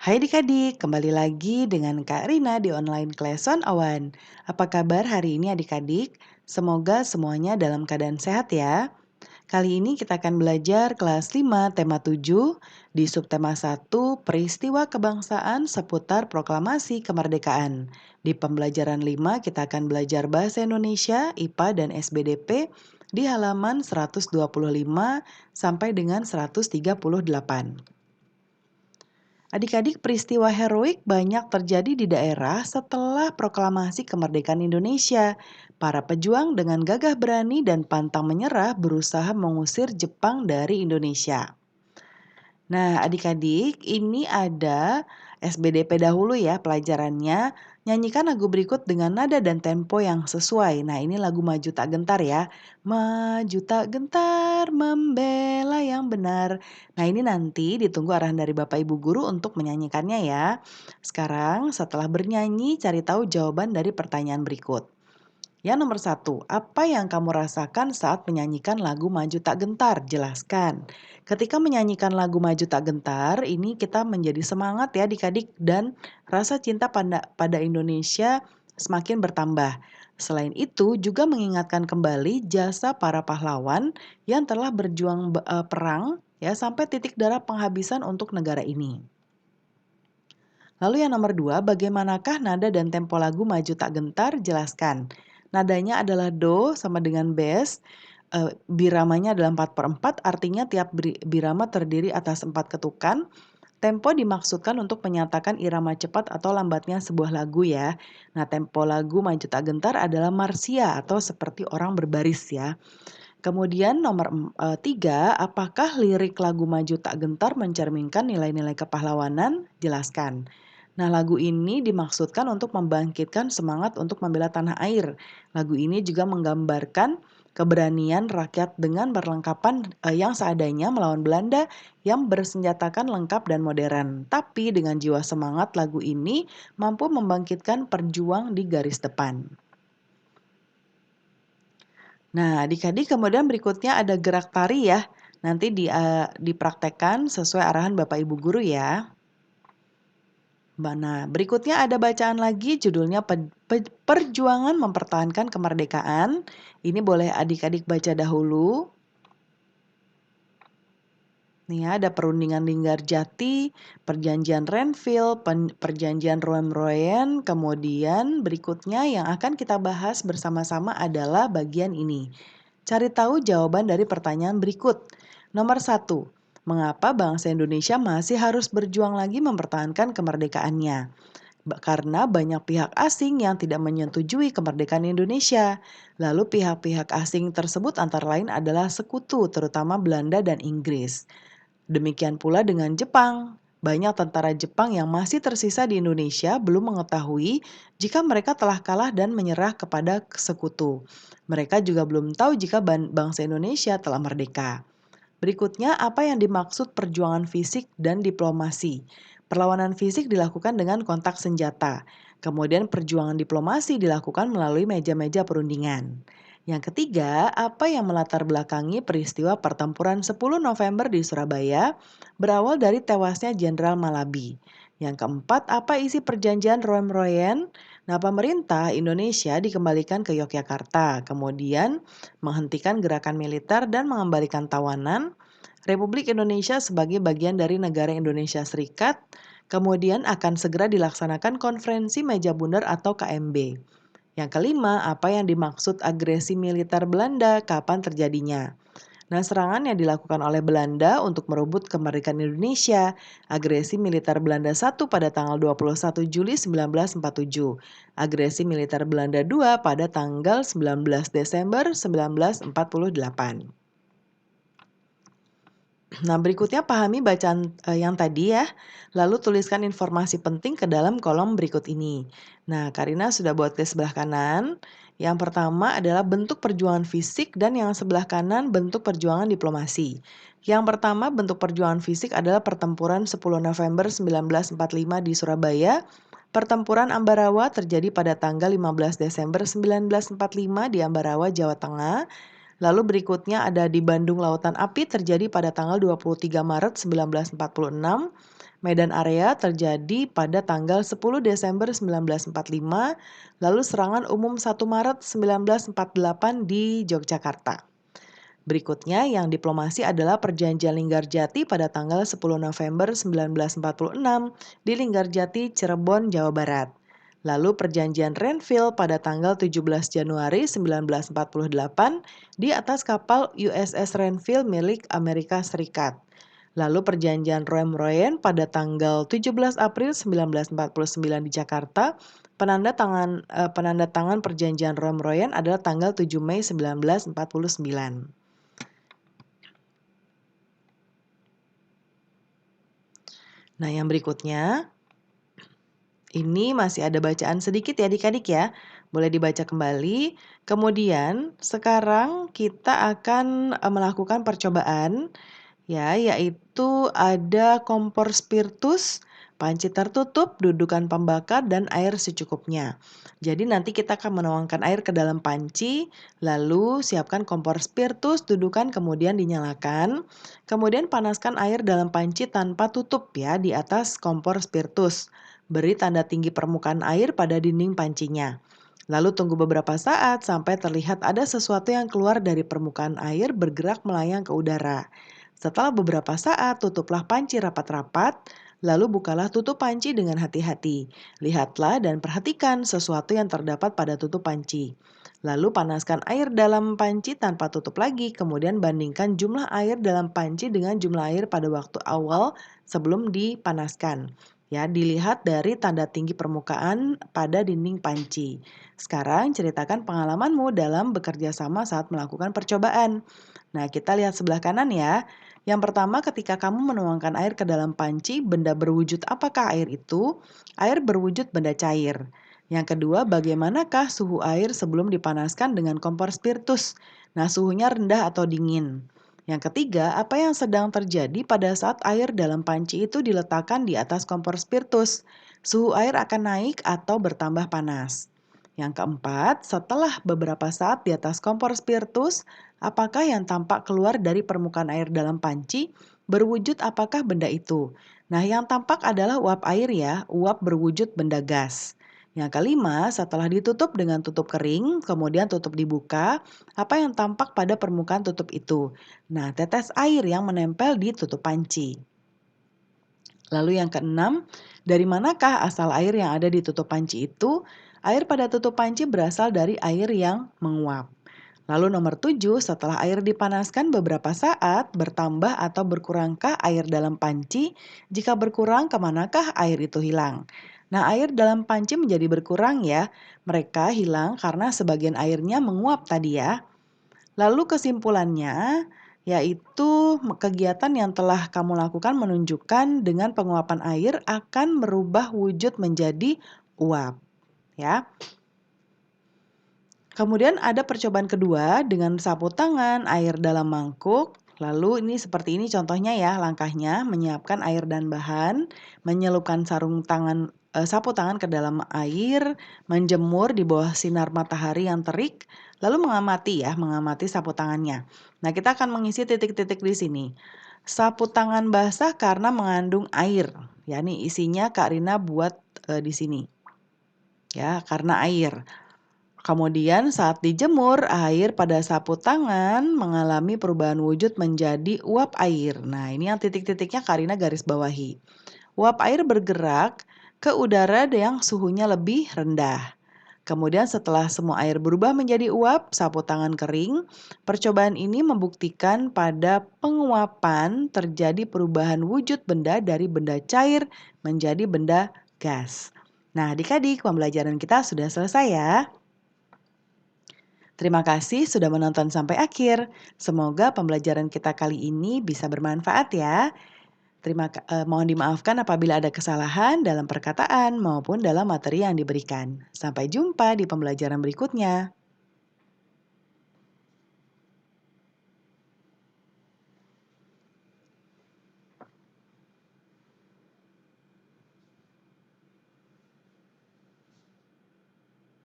Hai adik-adik, kembali lagi dengan Kak Rina di online Lesson Awan. Apa kabar hari ini adik-adik? Semoga semuanya dalam keadaan sehat ya. Kali ini kita akan belajar kelas 5 tema 7 di subtema 1 peristiwa kebangsaan seputar proklamasi kemerdekaan. Di pembelajaran 5 kita akan belajar bahasa Indonesia, IPA dan SBDP di halaman 125 sampai dengan 138. Adik-adik, peristiwa heroik banyak terjadi di daerah setelah proklamasi kemerdekaan Indonesia. Para pejuang dengan gagah berani dan pantang menyerah berusaha mengusir Jepang dari Indonesia. Nah, adik-adik, ini ada SBDP dahulu ya pelajarannya. Nyanyikan lagu berikut dengan nada dan tempo yang sesuai. Nah, ini lagu Maju Tak Gentar ya. Maju tak gentar, membela yang benar. Nah, ini nanti ditunggu arahan dari Bapak Ibu Guru untuk menyanyikannya ya. Sekarang setelah bernyanyi, cari tahu jawaban dari pertanyaan berikut. Yang nomor 1, apa yang kamu rasakan saat menyanyikan lagu Maju Tak Gentar? Jelaskan. Ketika menyanyikan lagu Maju Tak Gentar, ini kita menjadi semangat ya adik-adik dan rasa cinta pada Indonesia semakin bertambah. Selain itu juga mengingatkan kembali jasa para pahlawan yang telah berjuang perang ya sampai titik darah penghabisan untuk negara ini. Lalu yang nomor 2, bagaimanakah nada dan tempo lagu Maju Tak Gentar? Jelaskan. Nadanya adalah do sama dengan bes, biramanya adalah 4/4, artinya tiap birama terdiri atas 4 ketukan. Tempo dimaksudkan untuk menyatakan irama cepat atau lambatnya sebuah lagu ya. Nah, tempo lagu Maju Tak Gentar adalah marsia atau seperti orang berbaris ya. Kemudian nomor 3, apakah lirik lagu Maju Tak Gentar mencerminkan nilai-nilai kepahlawanan? Jelaskan. Nah, lagu ini dimaksudkan untuk membangkitkan semangat untuk membela tanah air. Lagu ini juga menggambarkan keberanian rakyat dengan perlengkapan yang seadanya melawan Belanda yang bersenjatakan lengkap dan modern. Tapi dengan jiwa semangat, lagu ini mampu membangkitkan perjuang di garis depan. Nah, adik-adik, kemudian berikutnya ada gerak tari ya. Nanti dipraktekkan sesuai arahan Bapak Ibu Guru ya. Nah, berikutnya ada bacaan lagi judulnya Perjuangan Mempertahankan Kemerdekaan. Ini boleh adik-adik baca dahulu. Nih ya, ada Perundingan Linggarjati, Perjanjian Renville, Perjanjian Roem-Royen, kemudian berikutnya yang akan kita bahas bersama-sama adalah bagian ini. Cari tahu jawaban dari pertanyaan berikut. Nomor 1, mengapa bangsa Indonesia masih harus berjuang lagi mempertahankan kemerdekaannya? Karena banyak pihak asing yang tidak menyetujui kemerdekaan Indonesia. Lalu pihak-pihak asing tersebut antara lain adalah sekutu, terutama Belanda dan Inggris. Demikian pula dengan Jepang. Banyak tentara Jepang yang masih tersisa di Indonesia belum mengetahui jika mereka telah kalah dan menyerah kepada sekutu. Mereka juga belum tahu jika bangsa Indonesia telah merdeka. Berikutnya, apa yang dimaksud perjuangan fisik dan diplomasi? Perlawanan fisik dilakukan dengan kontak senjata. Kemudian perjuangan diplomasi dilakukan melalui meja-meja perundingan. Yang ketiga, apa yang melatar belakangi peristiwa pertempuran 10 November di Surabaya berawal dari tewasnya Jenderal Malabi. Yang keempat, apa isi perjanjian Roem-Royen? Nah, pemerintah Indonesia dikembalikan ke Yogyakarta, kemudian menghentikan gerakan militer dan mengembalikan tawanan. Republik Indonesia sebagai bagian dari negara Indonesia Serikat, kemudian akan segera dilaksanakan konferensi meja bundar atau KMB. Yang kelima, apa yang dimaksud agresi militer Belanda, kapan terjadinya? Nah, serangan yang dilakukan oleh Belanda untuk merebut kemerdekaan Indonesia, agresi militer Belanda 1 pada tanggal 21 Juli 1947, agresi militer Belanda 2 pada tanggal 19 Desember 1948. Nah, berikutnya pahami bacaan yang tadi ya, lalu tuliskan informasi penting ke dalam kolom berikut ini. Nah, Karina sudah buat di sebelah kanan. Yang pertama adalah bentuk perjuangan fisik dan yang sebelah kanan bentuk perjuangan diplomasi. Yang pertama bentuk perjuangan fisik adalah pertempuran 10 November 1945 di Surabaya. Pertempuran Ambarawa terjadi pada tanggal 15 Desember 1945 di Ambarawa, Jawa Tengah. Lalu berikutnya ada di Bandung Lautan Api terjadi pada tanggal 23 Maret 1946. Medan area terjadi pada tanggal 10 Desember 1945, lalu serangan umum 1 Maret 1948 di Yogyakarta. Berikutnya yang diplomasi adalah Perjanjian Linggarjati pada tanggal 10 November 1946 di Linggarjati, Cirebon, Jawa Barat. Lalu Perjanjian Renville pada tanggal 17 Januari 1948 di atas kapal USS Renville milik Amerika Serikat. Lalu Perjanjian Roem-Royen pada tanggal 17 April 1949 di Jakarta. Penanda tangan Perjanjian Roem-Royen adalah tanggal 7 Mei 1949. Nah, yang berikutnya, ini masih ada bacaan sedikit ya adik-adik ya. Boleh dibaca kembali. Kemudian sekarang kita akan melakukan percobaan ya, yaitu ada kompor spiritus, panci tertutup, dudukan pembakar, dan air secukupnya. Jadi nanti kita akan menuangkan air ke dalam panci, lalu siapkan kompor spiritus, dudukan kemudian dinyalakan. Kemudian panaskan air dalam panci tanpa tutup ya di atas kompor spiritus. Beri tanda tinggi permukaan air pada dinding pancinya. Lalu tunggu beberapa saat sampai terlihat ada sesuatu yang keluar dari permukaan air bergerak melayang ke udara. Setelah beberapa saat, tutuplah panci rapat-rapat, lalu bukalah tutup panci dengan hati-hati. Lihatlah dan perhatikan sesuatu yang terdapat pada tutup panci. Lalu panaskan air dalam panci tanpa tutup lagi, kemudian bandingkan jumlah air dalam panci dengan jumlah air pada waktu awal sebelum dipanaskan. Ya, dilihat dari tanda tinggi permukaan pada dinding panci. Sekarang ceritakan pengalamanmu dalam bekerja sama saat melakukan percobaan. Nah, kita lihat sebelah kanan ya. Yang pertama, ketika kamu menuangkan air ke dalam panci, benda berwujud apakah air itu? Air berwujud benda cair. Yang kedua, bagaimanakah suhu air sebelum dipanaskan dengan kompor spiritus? Nah, suhunya rendah atau dingin. Yang ketiga, apa yang sedang terjadi pada saat air dalam panci itu diletakkan di atas kompor spiritus? Suhu air akan naik atau bertambah panas. Yang keempat, setelah beberapa saat di atas kompor spiritus, apakah yang tampak keluar dari permukaan air dalam panci? Berwujud apakah benda itu? Nah, yang tampak adalah uap air ya, uap berwujud benda gas. Yang kelima, setelah ditutup dengan tutup kering, kemudian tutup dibuka, apa yang tampak pada permukaan tutup itu? Nah, tetes air yang menempel di tutup panci. Lalu yang keenam, dari manakah asal air yang ada di tutup panci itu? Air pada tutup panci berasal dari air yang menguap. Lalu nomor 7, setelah air dipanaskan beberapa saat, bertambah atau berkurangkah air dalam panci? Jika berkurang, kemanakah air itu hilang? Nah, air dalam panci menjadi berkurang ya. Mereka hilang karena sebagian airnya menguap tadi ya. Lalu kesimpulannya, yaitu kegiatan yang telah kamu lakukan menunjukkan dengan penguapan air akan merubah wujud menjadi uap. Ya. Kemudian ada percobaan kedua dengan sapu tangan, air dalam mangkuk. Lalu ini seperti ini contohnya ya langkahnya, menyiapkan air dan bahan, menyelupkan sapu tangan ke dalam air, menjemur di bawah sinar matahari yang terik, lalu mengamati sapu tangannya. Nah, kita akan mengisi titik-titik di sini. Sapu tangan basah karena mengandung air. Ya, nih isinya Kak Rina buat di sini. Ya, karena air. Kemudian saat dijemur, air pada sapu tangan mengalami perubahan wujud menjadi uap air. Nah, ini yang titik-titiknya Karina garis bawahi. Uap air bergerak ke udara yang suhunya lebih rendah. Kemudian setelah semua air berubah menjadi uap, sapu tangan kering. Percobaan ini membuktikan pada penguapan terjadi perubahan wujud benda dari benda cair menjadi benda gas. Nah, adik-adik, pembelajaran kita sudah selesai ya. Terima kasih sudah menonton sampai akhir. Semoga pembelajaran kita kali ini bisa bermanfaat ya. Mohon dimaafkan apabila ada kesalahan dalam perkataan maupun dalam materi yang diberikan. Sampai jumpa di pembelajaran berikutnya.